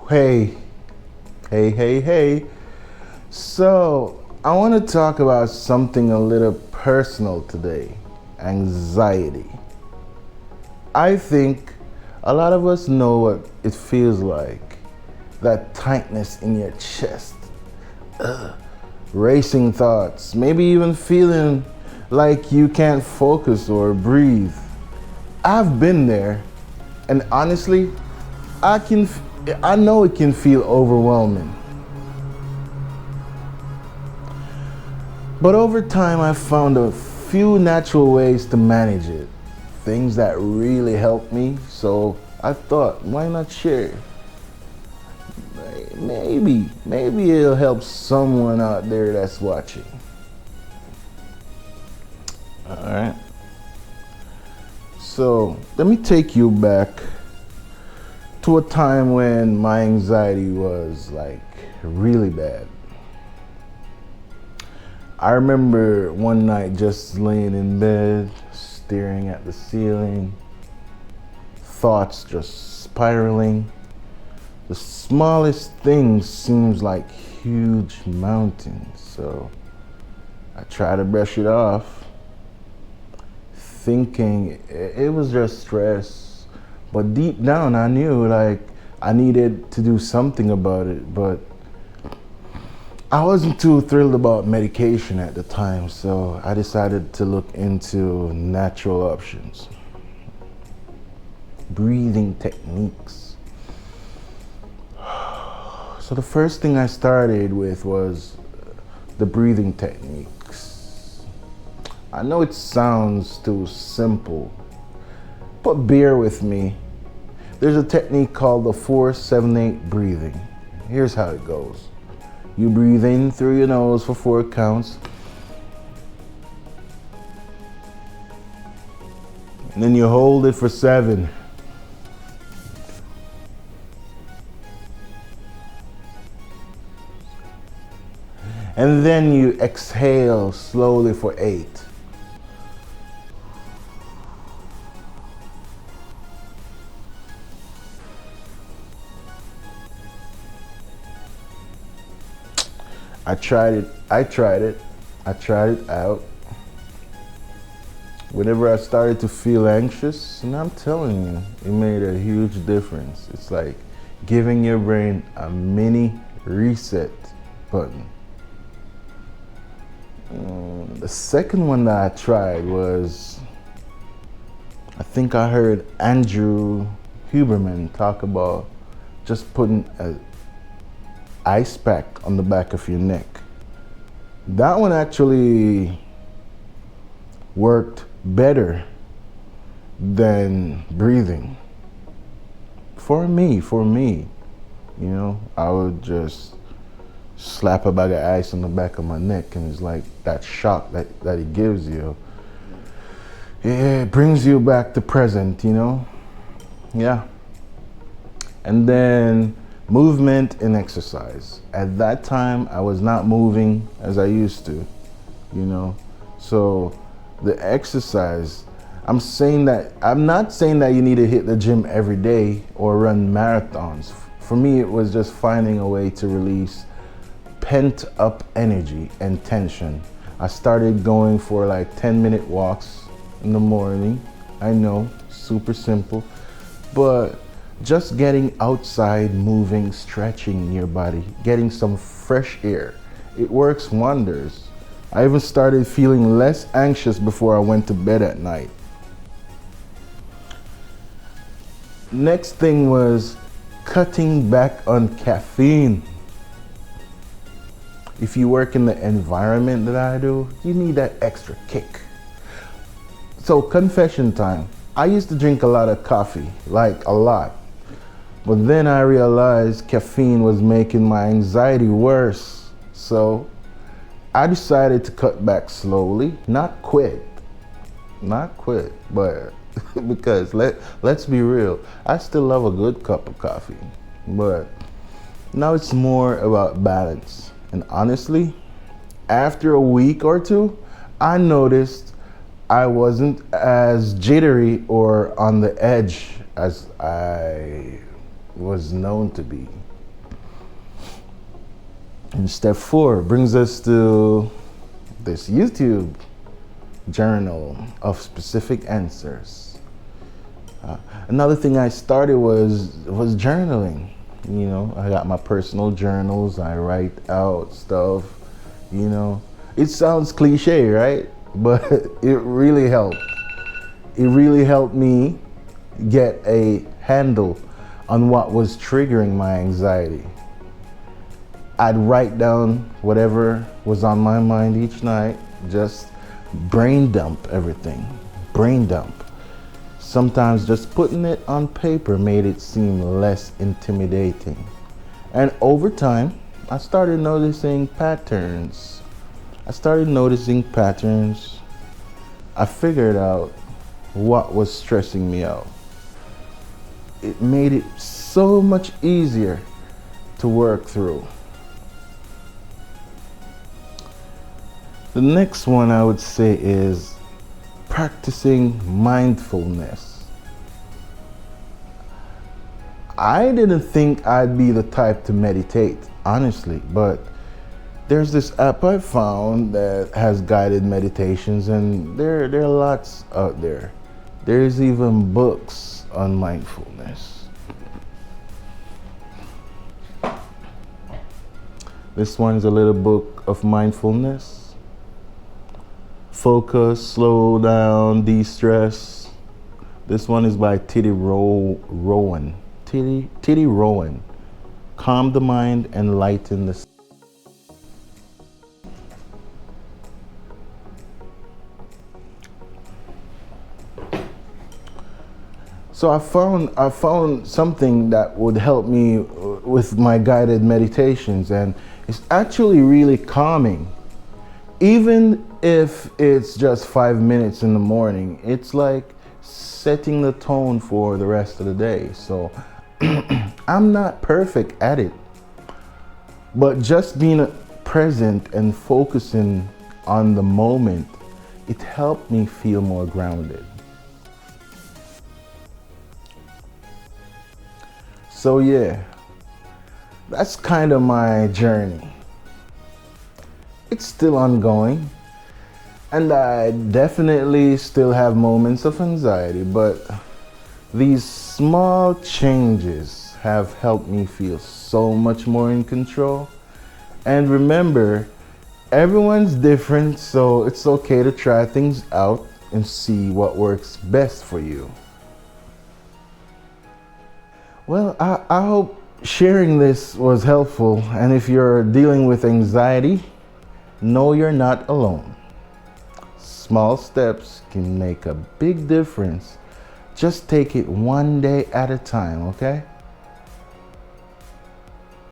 Hey, hey. So, I want to talk about something a little personal today: anxiety. I think a lot of us know what it feels like, that tightness in your chest, racing thoughts, maybe even feeling like you can't focus or breathe. I've been there, and honestly, I can I know it can feel overwhelming. But over time I found a few natural ways to manage it. Things that really helped me, so I thought, why not share? Maybe it'll help someone out there that's watching. Alright. So let me take you back to a time when my anxiety was like really bad. I remember one night just laying in bed, staring at the ceiling, thoughts just spiraling. The smallest thing seems like huge mountains, so I try to brush it off, thinking it was just stress. But deep down I knew like I needed to do something about it, but I wasn't too thrilled about medication at the time, so I decided to look into natural options, breathing techniques. So the first thing I started with was the breathing techniques. I know it sounds too simple, but bear with me. There's a technique called the 4-7-8 breathing. Here's how it goes. You breathe in through your nose for 4 counts. And then you hold it for 7. And then you exhale slowly for 8. I tried it out. Whenever I started to feel anxious, and I'm telling you, it made a huge difference. It's like giving your brain a mini reset button. The second one that I tried was, I think I heard Andrew Huberman talk about just putting a ice pack on the back of your neck. That one actually worked better than breathing. For me, you know, I would just slap a bag of ice on the back of my neck, and it's like that shock that it gives you. It brings you back to present, you know? Yeah. And then movement and exercise. At that time, I was not moving as I used to, you know. So the exercise, I'm not saying that you need to hit the gym every day or run marathons. For me, it was just finding a way to release pent up energy and tension. I started going for like 10-minute walks in the morning. I know, super simple, but just getting outside, moving, stretching your body, getting some fresh air, it works wonders. I even started feeling less anxious before I went to bed at night. Next thing was cutting back on caffeine. If you work in the environment that I do, you need that extra kick. So confession time. I used to drink a lot of coffee, like a lot. But then I realized caffeine was making my anxiety worse. So I decided to cut back slowly, not quit, but because let's be real, I still love a good cup of coffee, but now it's more about balance. And honestly, after a week or two, I noticed I wasn't as jittery or on the edge as I was known to be. And step 4 brings us to this YouTube journal of specific answers. Another thing I started was journaling. You know, I got my personal journals. I write out stuff. You know, it sounds cliche, right? But it really helped. It really helped me get a handle on what was triggering my anxiety. I'd write down whatever was on my mind each night, just brain dump everything, brain dump. Sometimes just putting it on paper made it seem less intimidating. And over time, I started noticing patterns. I figured out what was stressing me out. It made it so much easier to work through. The next one I would say is practicing mindfulness. I didn't think I'd be the type to meditate, honestly, but there's this app I found that has guided meditations, and there are lots out there. There's even books on mindfulness. This one's a little book of mindfulness. Focus, slow down, de-stress. This one is by Titi Rowan. Titi Rowan. Calm the mind and lighten the. So I found something that would help me with my guided meditations, and it's actually really calming. Even if it's just 5 minutes in the morning, it's like setting the tone for the rest of the day. So I'm not perfect at it, but just being present and focusing on the moment, it helped me feel more grounded. So yeah, that's kind of my journey. It's still ongoing, and I definitely still have moments of anxiety, but these small changes have helped me feel so much more in control. And remember, everyone's different, so it's okay to try things out and see what works best for you. Well, I hope sharing this was helpful, and if you're dealing with anxiety, know you're not alone. Small steps can make a big difference. Just take it one day at a time, okay?